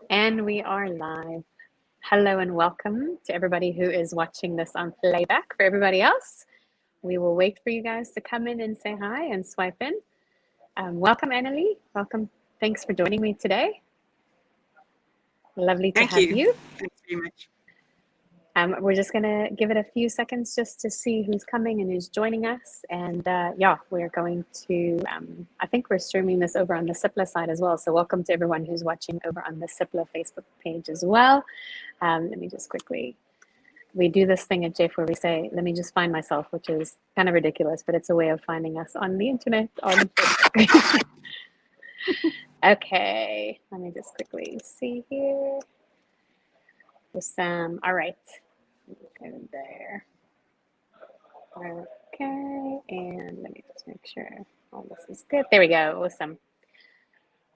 And we are live. Hello and welcome to everybody who is watching this on playback. For everybody else, we will wait for you guys to come in and say hi and swipe in. Welcome, Annalie. Welcome. Thanks for joining me today. Lovely to have you. Thanks very much. We're just going to give it a few seconds just to see who's coming and who's joining us. And yeah, we're going to, I think we're streaming this over on the Cipla side as well. So welcome to everyone who's watching over on the Cipla Facebook page as well. Let me just quickly, we do this thing at Jeff where we say, let me just find myself, which is kind of ridiculous, but it's a way of finding us on the internet. Okay, let me just quickly see here. Awesome. All right. Go there. Okay. And let me just make sure all this is good. There we go. Awesome.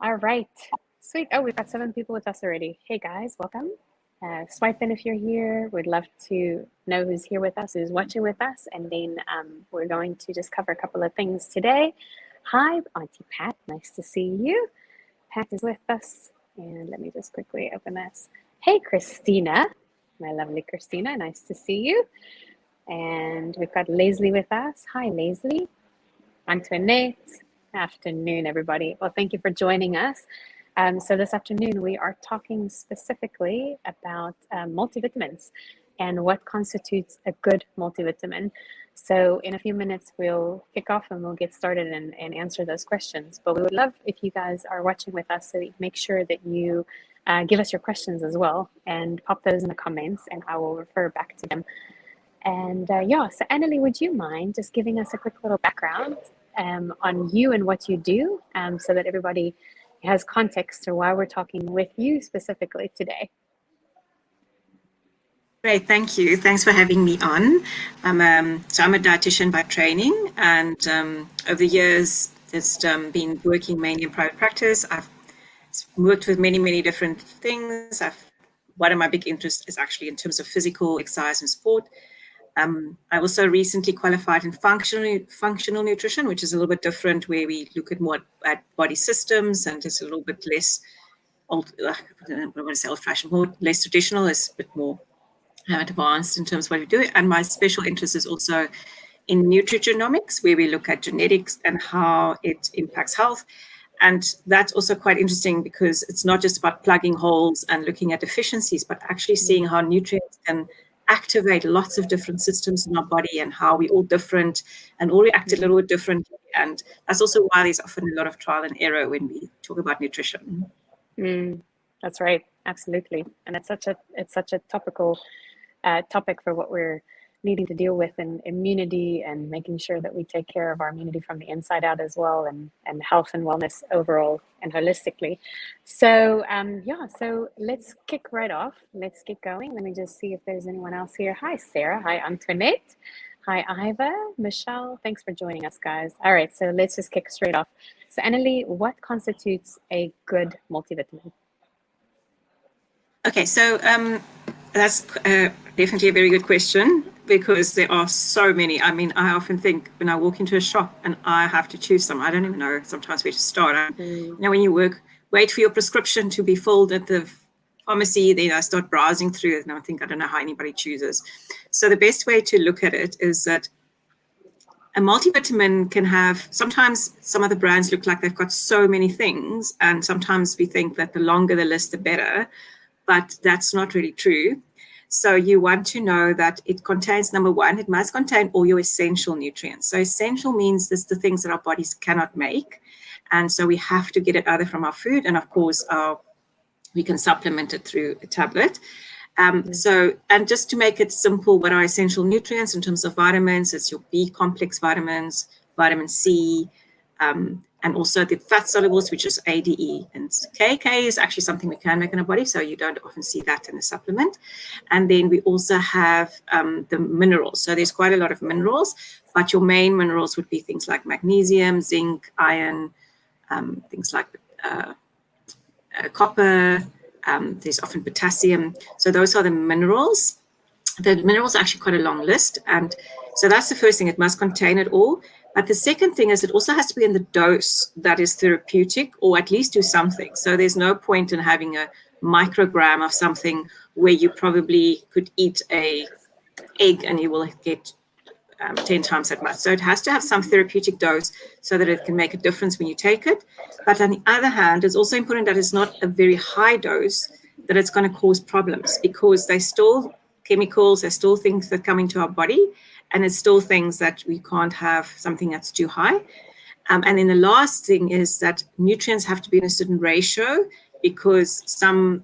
All right. Sweet. Oh, we've got 7 people with us already. Hey guys, welcome. Swipe in if you're here. We'd love to know who's here with us, who's watching with us. And then we're going to just cover a couple of things today. Hi, Auntie Pat. Nice to see you. Pat is with us. And let me just quickly open this. Hey, Christina, my lovely Christina, nice to see you. And we've got Leslie with us. Hi, Leslie. Antoinette. Afternoon, everybody. Well, thank you for joining us. So this afternoon, we are talking specifically about multivitamins and what constitutes a good multivitamin. So in a few minutes, we'll kick off and we'll get started and answer those questions. But we would love if you guys are watching with us, so make sure that you give us your questions as well and pop those in the comments and I will refer back to them. And yeah, so Annalie, would you mind just giving us a quick little background on you and what you do so that everybody has context to why we're talking with you specifically today? Great, thank you. Thanks for having me on. I'm a dietitian by training, and over the years, just been working mainly in private practice. I've worked with many different things. One of my big interests is actually in terms of physical exercise and sport. I also recently qualified in functional nutrition, which is a little bit different, where we look at more at body systems and just a little bit less old-fashioned, more less traditional, is a bit more advanced in terms of what we do. And my special interest is also in nutrigenomics, where we look at genetics and how it impacts health. And that's also quite interesting because it's not just about plugging holes and looking at deficiencies, but actually seeing how nutrients can activate lots of different systems in our body and how we're all different and all react a little bit differently. And that's also why there's often a lot of trial and error when we talk about nutrition. That's right. Absolutely. And it's such a topical topic for what we're needing to deal with in immunity and making sure that we take care of our immunity from the inside out as well, and health and wellness overall and holistically. So yeah, so let's kick right off. Let's get going. Let me just see if there's anyone else here. Hi, Sarah. Hi, Antoinette. Hi, Iva. Michelle. Thanks for joining us, guys. All right, so let's just kick straight off. So Annalie, what constitutes a good multivitamin? Okay, so that's definitely a very good question, because there are so many. I mean, I often think when I walk into a shop and I have to choose some, I don't even know sometimes where to start. You know, when you wait for your prescription to be filled at the pharmacy, then I start browsing through it and I don't know how anybody chooses. So the best way to look at it is that a multivitamin can have, sometimes some of the brands look like they've got so many things, and sometimes we think that the longer the list, the better, but that's not really true. So you want to know that it contains, number one, it must contain all your essential nutrients. So essential means this the things that our bodies cannot make. And so we have to get it either from our food, and of course, we can supplement it through a tablet. So, and just to make it simple, what are essential nutrients in terms of vitamins? It's your B complex vitamins, vitamin C, and also the fat solubles, which is ADE. And K is actually something we can make in our body, so you don't often see that in a supplement. And then we also have the minerals. So there's quite a lot of minerals, but your main minerals would be things like magnesium, zinc, iron, things like copper. There's often potassium. So those are the minerals. The minerals are actually quite a long list. And so that's the first thing. It must contain it all. But the second thing is it also has to be in the dose that is therapeutic, or at least do something. So there's no point in having a microgram of something where you probably could eat a egg and you will get 10 times that much. So it has to have some therapeutic dose so that it can make a difference when you take it. But on the other hand, it's also important that it's not a very high dose, that it's going to cause problems, because they're still chemicals, they're still things that come into our body, and it's still things that we can't have something that's too high. And then the last thing is that nutrients have to be in a certain ratio, because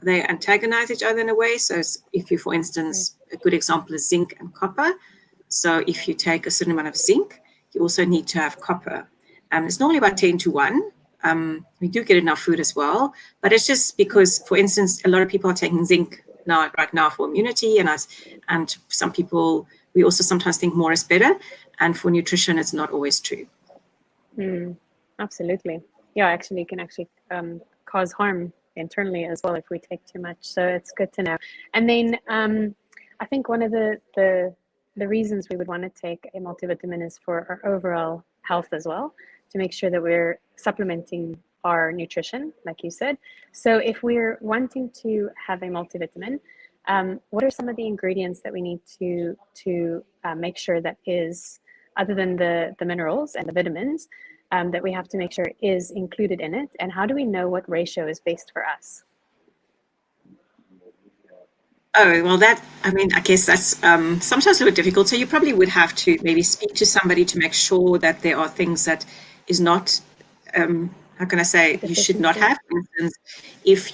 they antagonize each other in a way. So if you, for instance, a good example is zinc and copper. So if you take a certain amount of zinc, you also need to have copper. It's normally about 10 to 1. We do get enough food as well, but it's just because, for instance, a lot of people are taking zinc right now for immunity, and some people, we also sometimes think more is better, and for nutrition, it's not always true. Absolutely. Yeah, actually, it can actually cause harm internally as well if we take too much. So it's good to know. And then I think one of the reasons we would want to take a multivitamin is for our overall health as well, to make sure that we're supplementing our nutrition, like you said. So if we're wanting to have a multivitamin, what are some of the ingredients that we need to make sure that is, other than the minerals and the vitamins, that we have to make sure is included in it? And how do we know what ratio is best for us? Oh, well, I guess that's sometimes a little difficult. So you probably would have to maybe speak to somebody to make sure that there are things that is not, how can I say, you should not have. For instance, if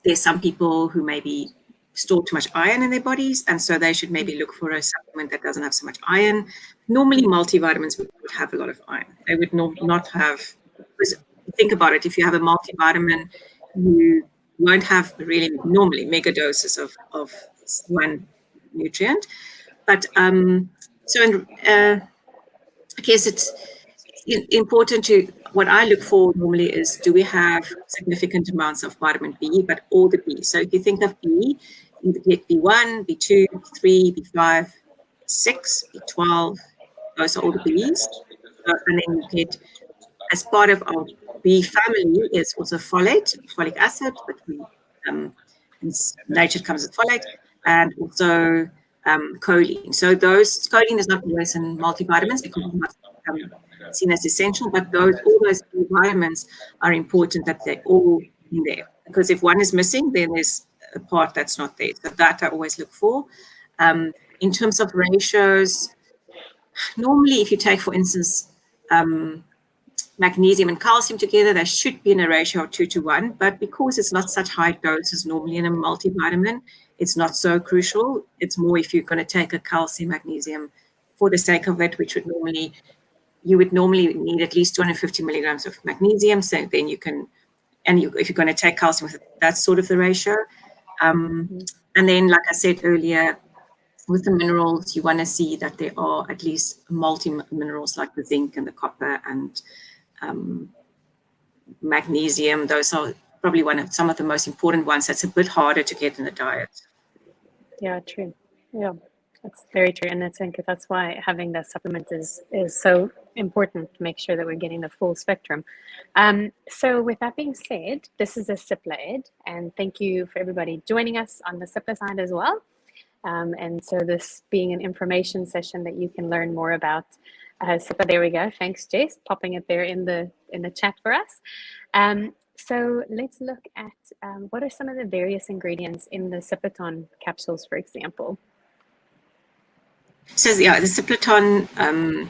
there's some people who maybe store too much iron in their bodies, and so they should maybe look for a supplement that doesn't have so much iron. Normally, multivitamins would have a lot of iron. They would not have, because think about it, if you have a multivitamin, you won't have really normally mega doses of one nutrient. But I guess it's important what I look for normally is, do we have significant amounts of vitamin B, but all the B. So if you think of B, you get B1, B2, B3, B5, B6, B12, those are all the Bs. And then you get, as part of our B family, is also folic acid, but in nature comes with folate, and also choline. So choline is not always in multivitamins because it's not seen as essential, but all those vitamins are important that they're all in there, because if one is missing, then there's a part that's not there. So that I always look for. In terms of ratios, normally if you take, for instance, magnesium and calcium together, they should be in a ratio of 2 to 1, but because it's not such high doses normally in a multivitamin, it's not so crucial. It's more if you're going to take a calcium, magnesium for the sake of it, you would normally need at least 250 milligrams of magnesium. So then if you're going to take calcium, that's sort of the ratio. And then, like I said earlier, with the minerals, you want to see that there are at least multi-minerals like the zinc and the copper and magnesium. Those are probably some of the most important ones. That's a bit harder to get in the diet. Yeah, true. Yeah, that's very true. And I think that's why having that supplement is so important, to make sure that we're getting the full spectrum. So with that being said, this is a Cipla ED, and thank you for everybody joining us on the Cipla side as well. And so this being an information session that you can learn more about Cipla. There we go. Thanks, Jess, popping it there in the chat for us. So let's look at what are some of the various ingredients in the Sapiton capsules, for example. So yeah, the Sapiton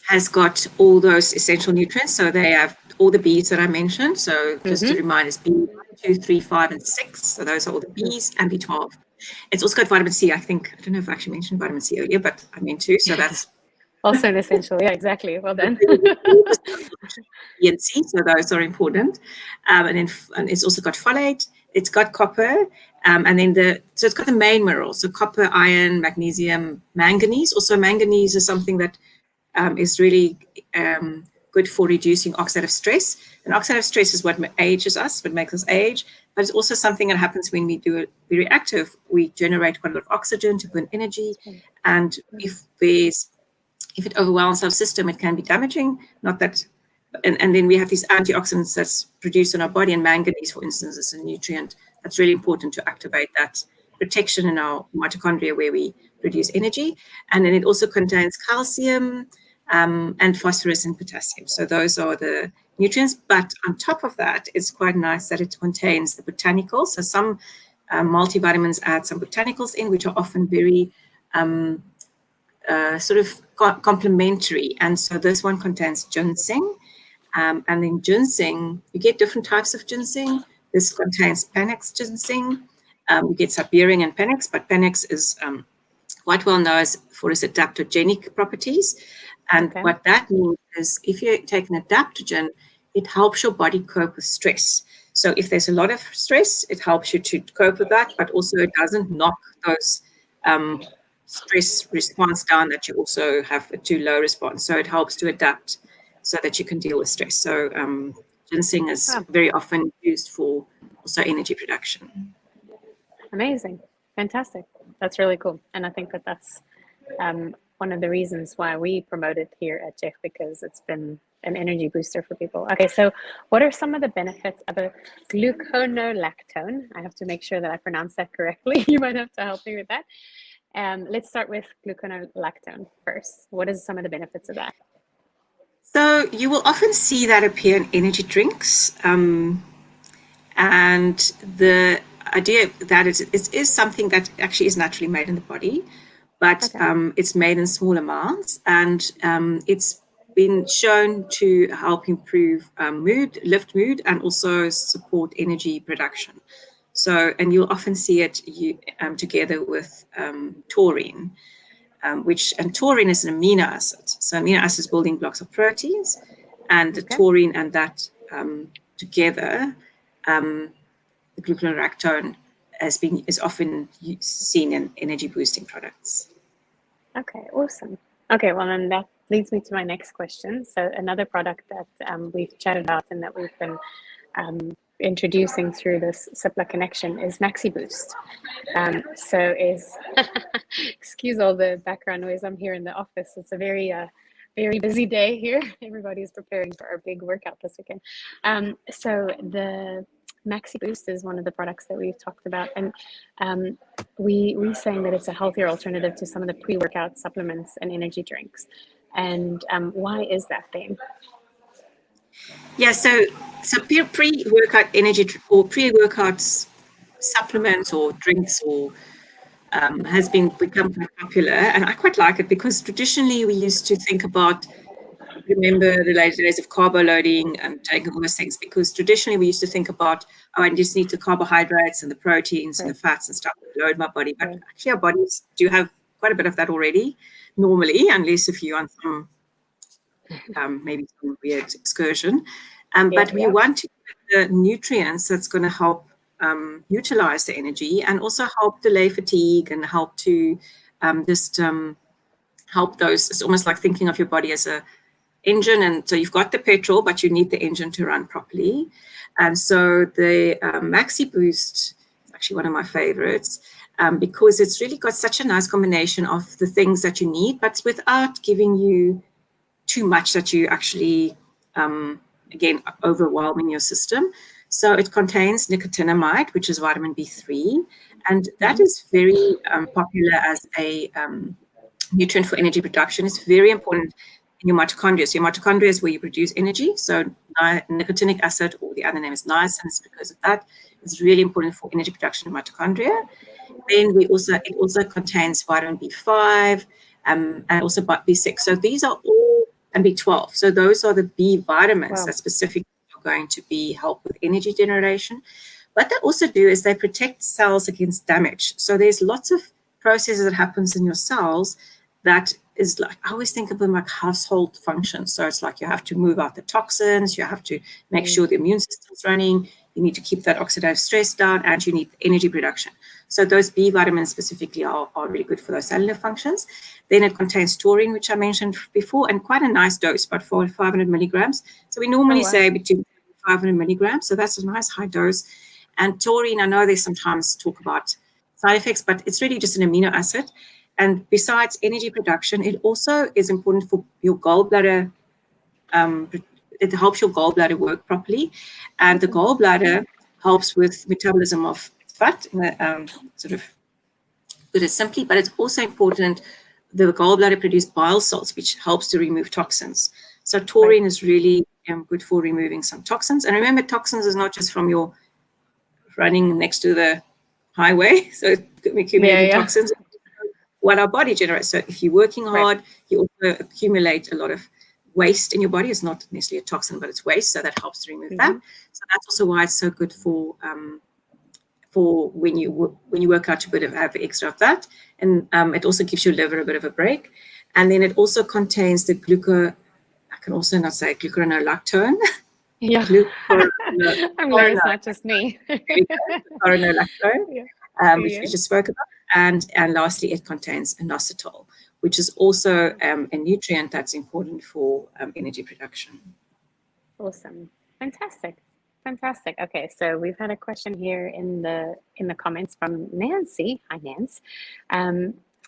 has got all those essential nutrients. So they have all the Bs that I mentioned. So just to remind us, B1, 2, 3, 5, and 6. So those are all the Bs, and B12. It's also got vitamin C. I don't know if I actually mentioned vitamin C earlier, but I meant to. So that's also an essential. Yeah, exactly. Well done. B and C, so those are important. And it's also got folate. It's got copper, and then so it's got the main minerals. So copper, iron, magnesium, manganese. Also, manganese is something that is really good for reducing oxidative stress. And oxidative stress is what ages us, what makes us age. But it's also something that happens when we do it very active. We generate quite a lot of oxygen to burn energy. And if there's if it overwhelms our system, it can be damaging. Not that, and then we have these antioxidants that's produced in our body, and manganese, for instance, is a nutrient that's really important to activate that protection in our mitochondria where we produce energy. And then it also contains calcium and phosphorus and potassium. So those are the nutrients. But on top of that, it's quite nice that it contains the botanicals. So some multivitamins add some botanicals in, which are often very sort of complementary. And so this one contains ginseng. And then ginseng, you get different types of ginseng. This contains Panax ginseng. You get Siberian and Panax, but Panax is quite well known for its adaptogenic properties. And what that means is if you take an adaptogen, it helps your body cope with stress. So if there's a lot of stress, it helps you to cope with that, but also it doesn't knock those stress response down that you also have a too low response. So it helps to adapt so that you can deal with stress. So ginseng is very often used for also energy production. Amazing. Fantastic. That's really cool. And I think that that's one of the reasons why we promote it here at JEF, because it's been an energy booster for people. Okay, so what are some of the benefits of a gluconolactone? I have to make sure that I pronounce that correctly. You might have to help me with that. Let's start with gluconolactone first. What is some of the benefits of that? So you will often see that appear in energy drinks. And the idea that it is something that actually is naturally made in the body, but it's made in small amounts, and it's been shown to help improve mood, lift mood, and also support energy production. So, and you'll often see it together with taurine, and taurine is an amino acid. So amino acids building blocks of proteins, and the taurine and that together, the gluconolactone is often seen in energy boosting products. Okay, awesome. Okay, well, then that leads me to my next question. So another product that we've chatted about and that we've been introducing through this Cipla connection is Maxi Boost. So is, excuse all the background noise, I'm here in the office. It's a very busy day here. Everybody's preparing for our big workout this weekend. So the Maxi Boost is one of the products that we've talked about, and we're saying that it's a healthier alternative to some of the pre-workout supplements and energy drinks. And why is that, Dane? Yeah, so pre-workout energy or pre-workout supplements or drinks or has become quite popular, and I quite like it because traditionally we used to think about, remember the later days of carbo loading and taking all those things, because traditionally we used to think about, I just need the carbohydrates and the proteins and the fats and stuff to load my body, but actually our bodies do have quite a bit of that already normally, unless if you're on some maybe some weird excursion, but we want to get the nutrients that's going to help utilize the energy and also help delay fatigue and help to help those. It's almost like thinking of your body as a engine, and so you've got the petrol, but you need the engine to run properly. And so the Maxi Boost is actually one of my favorites because it's really got such a nice combination of the things that you need, but without giving you too much that you actually, again, overwhelming your system. So it contains nicotinamide, which is vitamin B3, and that is very popular as a nutrient for energy production. It's very important in your mitochondria. So your mitochondria is where you produce energy. So nicotinic acid, or the other name is niacin, is because of that. It's really important for energy production in mitochondria. Then it also contains vitamin B5 and also B6. So these are all, and B12. So those are the B vitamins that specifically are going to be help with energy generation. What they also do is they protect cells against damage. So there's lots of processes that happens in your cells that is like, I always think of them like household functions. So it's like you have to move out the toxins, you have to make sure the immune system's running, you need to keep that oxidative stress down, and you need energy production. So those B vitamins specifically are really good for those cellular functions. Then it contains taurine, which I mentioned before, and quite a nice dose, about 500 milligrams. So we normally say between 500 milligrams. So that's a nice high dose. And taurine, I know they sometimes talk about side effects, but it's really just an amino acid. And besides energy production, it also is important for your gallbladder. It helps your gallbladder work properly, and the gallbladder helps with metabolism of fat, sort of put it simply, but it's also important. The gallbladder produces bile salts, which helps to remove toxins. So taurine is really good for removing some toxins. And remember, toxins is not just from your running next to the highway, so accumulating toxins, what our body generates. So if you're working hard, you also accumulate a lot of waste in your body. It's not necessarily a toxin, but it's waste, so that helps to remove that. So that's also why it's so good for when you work out, you have extra of that, and it also gives your liver a bit of a break. And then it also contains the I can also not say glucuronolactone. Yeah. I'm glad it's not just me. Glucuronolactone, which we just spoke about. And lastly, it contains inositol, which is also a nutrient that's important for energy production. Awesome. Fantastic. Okay, so we've had a question here in the comments from Nancy. Hi, Nance.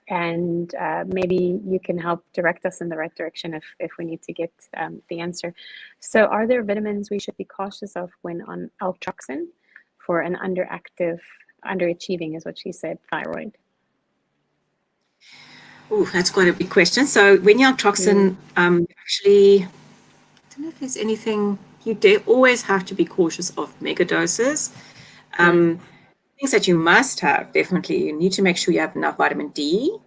And maybe you can help direct us in the right direction if we need to get the answer. So are there vitamins we should be cautious of when on altroxin for an underachieving is what she said, thyroid? Oh, that's quite a big question. So when you're altroxin, actually, I don't know if there's anything, you always have to be cautious of mega doses. Things that you must have, definitely, you need to make sure you have enough vitamin D.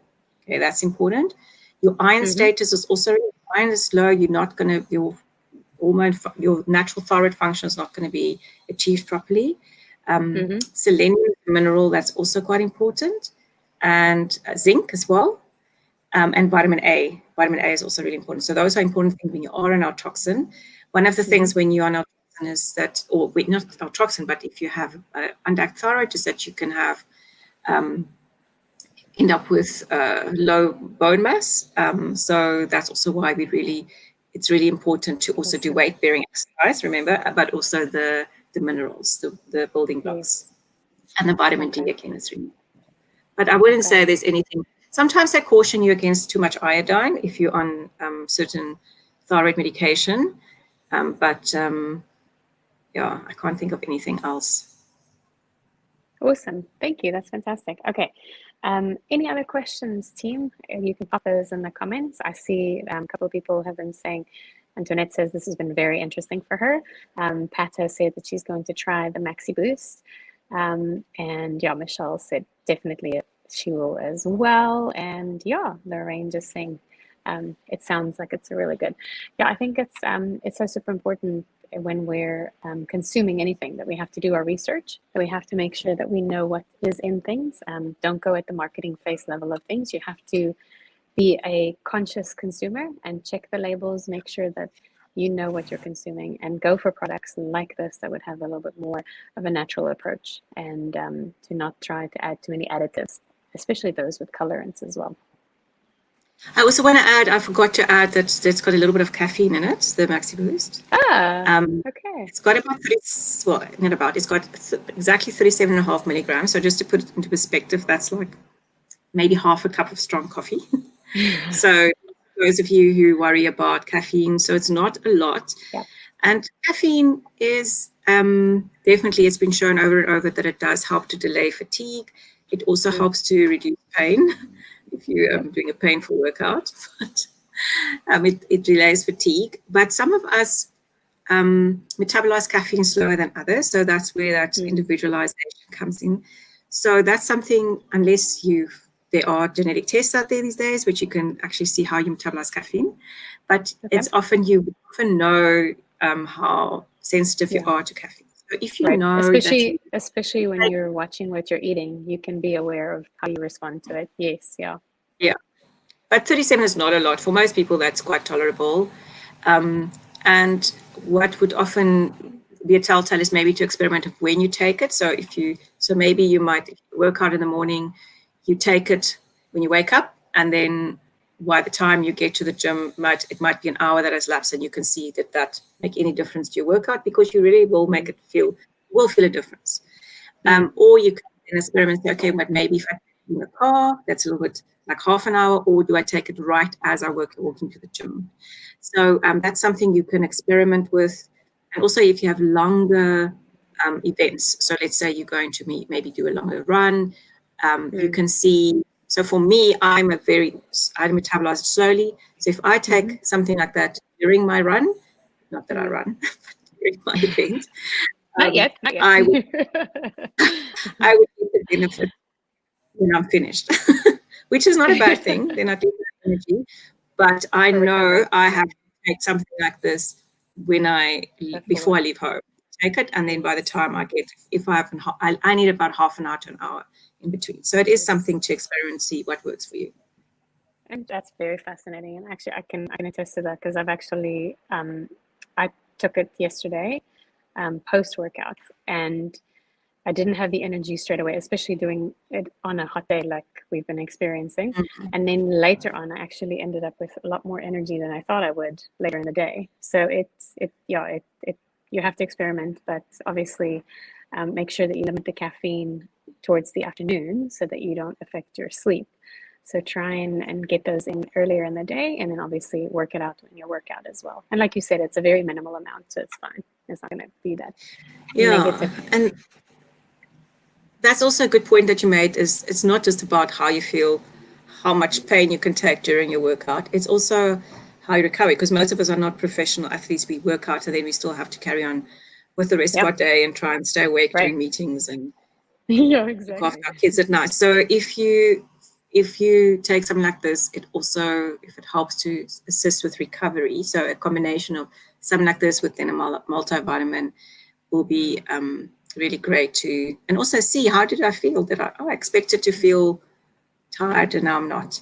Okay, that's important. Your iron status is also, if iron is low, you're not going to, your natural thyroid function is not going to be achieved properly. Selenium mineral, that's also quite important. And zinc as well. And vitamin A. Vitamin A is also really important. So those are important things when you are on altroxin. One of the things when you're on altroxin is that, or not altroxin, but if you have undiagnosed thyroid, is that you can have end up with low bone mass. So that's also why it's really important to also do weight-bearing exercise, remember, but also the minerals, the building blocks. And the vitamin D again is really important. But I wouldn't say there's anything. Sometimes they caution you against too much iodine if you're on certain thyroid medication. But I can't think of anything else. Awesome. Thank you. That's fantastic. Okay. Any other questions, team? You can pop those in the comments. I see a couple of people have been saying, Antoinette says this has been very interesting for her. Pata said that she's going to try the Maxi Boost. And Michelle said definitely she will as well. And Lorraine just saying it sounds like it's a really good. I think it's so super important when we're consuming anything that we have to do our research, that we have to make sure that we know what is in things. Don't go at the marketing face level of things. You have to be a conscious consumer and check the labels, make sure that you know what you're consuming, and go for products like this that would have a little bit more of a natural approach, and to not try to add too many additives, especially those with colorants as well. I also want to add, I forgot to add that it's got a little bit of caffeine in it, the Maxi Boost. Okay. It's got it's got exactly 37.5 milligrams. So just to put it into perspective, that's like maybe half a cup of strong coffee. So those of you who worry about caffeine, so it's not a lot. And caffeine is definitely, it's been shown over and over that it does help to delay fatigue. It also helps to reduce pain if you're doing a painful workout. But it delays fatigue. But some of us metabolize caffeine slower than others. So that's where that individualization comes in. So that's something, unless there are genetic tests out there these days, which you can actually see how you metabolize caffeine. But it's often, you often know how sensitive you are to caffeine. So if you know, especially when you're watching what you're eating, you can be aware of how you respond to it. Yes, yeah. But 37 is not a lot. For most people, that's quite tolerable. And what would often be a telltale is maybe to experiment of when you take it. So maybe you might work out in the morning, you take it when you wake up, and then by the time you get to the gym, it might be an hour that has lapsed, and you can see that make any difference to your workout, because you really will feel a difference. Or you can experiment, say, okay, but maybe if I take it in the car, that's a little bit like half an hour, or do I take it right as I walk into the gym? So that's something you can experiment with. And also if you have longer events, so let's say you're going to maybe do a longer run, you can see, so for me, I metabolize it slowly. So if I take something like that during my run, not that I run, but during my event, not yet. I would get the benefit when I'm finished, which is not a bad thing. Then I do have energy, but I know I have to take something like this before I leave home. Take it, and then by the time I get, if I have, I need about half an hour to an hour in between. So it is something to experiment, see what works for you. And that's very fascinating. And actually, I can attest to that because I've actually I took it yesterday post workout, and I didn't have the energy straight away, especially doing it on a hot day like we've been experiencing. And then later on, I actually ended up with a lot more energy than I thought I would later in the day. So you have to experiment, but obviously make sure that you limit the caffeine towards the afternoon so that you don't affect your sleep. So try and get those in earlier in the day, and then obviously work it out when you work out as well. And like you said, it's a very minimal amount, so it's fine. It's not going to be that negative. And that's also a good point that you made, is it's not just about how you feel, how much pain you can take during your workout. It's also how you recover, because most of us are not professional athletes. We work out and then we still have to carry on with the rest of our day and try and stay awake during meetings and look after our kids at night. So if you take something like this, it also, if it helps to assist with recovery, so a combination of something like this within a multivitamin will be really great to, and also see, how did I feel? Did I expected to feel tired and now I'm not.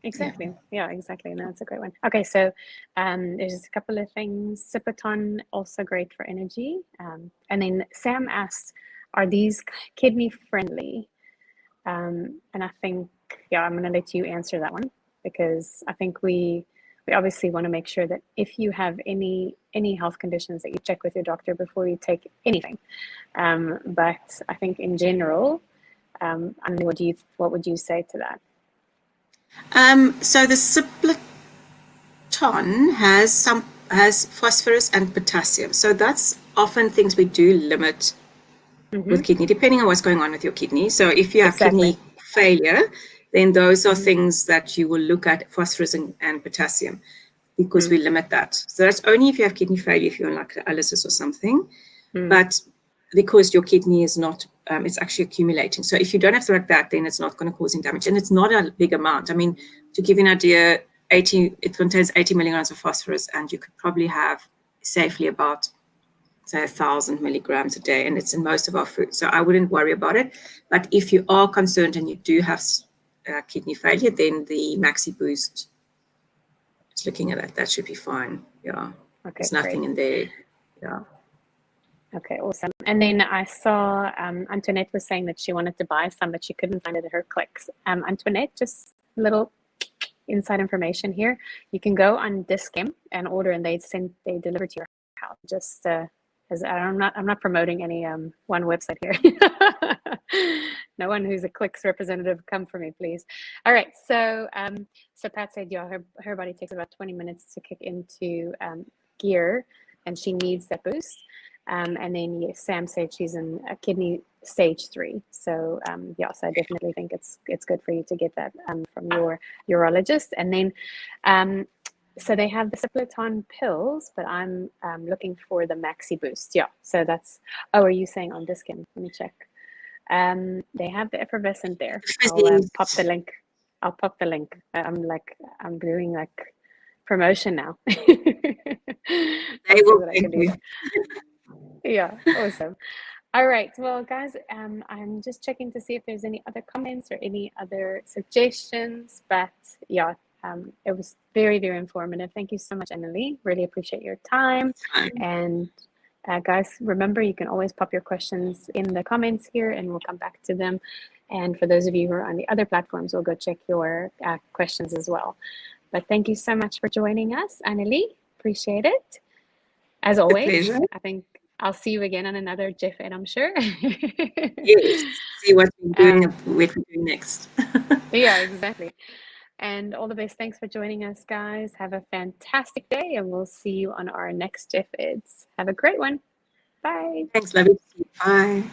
Exactly. Yeah, exactly. And that's a great one. Okay, so there's a couple of things. Sapiton, also great for energy. And then Sam asked, are these kidney friendly? And I think, I'm going to let you answer that one, because I think we obviously want to make sure that if you have any health conditions, that you check with your doctor before you take anything. But I think in general, what would you say to that? So the Cipla has phosphorus and potassium. So that's often things we do limit with kidney, depending on what's going on with your kidney. So if you have kidney failure, then those are things that you will look at, phosphorus and potassium, because we limit that. So that's only if you have kidney failure, if you're on like dialysis or something. But because your kidney is not, it's actually accumulating. So if you don't have something like that, then it's not going to cause any damage. And it's not a big amount. I mean, to give you an idea, it contains 80 milligrams of phosphorus, and you could probably have safely about, say, 1,000 milligrams a day, and it's in most of our food. So I wouldn't worry about it. But if you are concerned and you do have kidney failure, then the Maxi Boost, just looking at that should be fine. Yeah. Okay, there's nothing in there. Yeah. Okay, awesome. And then I saw Antoinette was saying that she wanted to buy some, but she couldn't find it at her clicks. Antoinette, just a little inside information here. You can go on Discam and order, and they deliver to your house. Just as I'm not promoting any one website here. No one who's a Clicks representative, come for me, please. All right, so Pat said, her body takes about 20 minutes to kick into gear, and she needs that boost. And then Sam said she's in a kidney stage 3. So so I definitely think it's good for you to get that from your urologist. And then so they have the Sapiton pills, but I'm looking for the Maxi Boost. Yeah, so that's, are you saying on Discam? Let me check. They have the effervescent there. I'll pop the link. I'm doing like promotion now. They will thank you. Yeah, awesome. All right, well, guys, I'm just checking to see if there's any other comments or any other suggestions, but it was very, very informative. Thank you so much, Emily. Really appreciate your time. And guys, remember, you can always pop your questions in the comments here, and we'll come back to them. And for those of you who are on the other platforms, we'll go check your questions as well. But thank you so much for joining us, Annelie. Appreciate it. As always, I think I'll see you again on another GIF Ed, I'm sure. Yes, see what we're doing next. Yeah, exactly. And all the best. Thanks for joining us, guys. Have a fantastic day, and we'll see you on our next GIF Eds. Have a great one. Bye. Thanks, love you. Bye.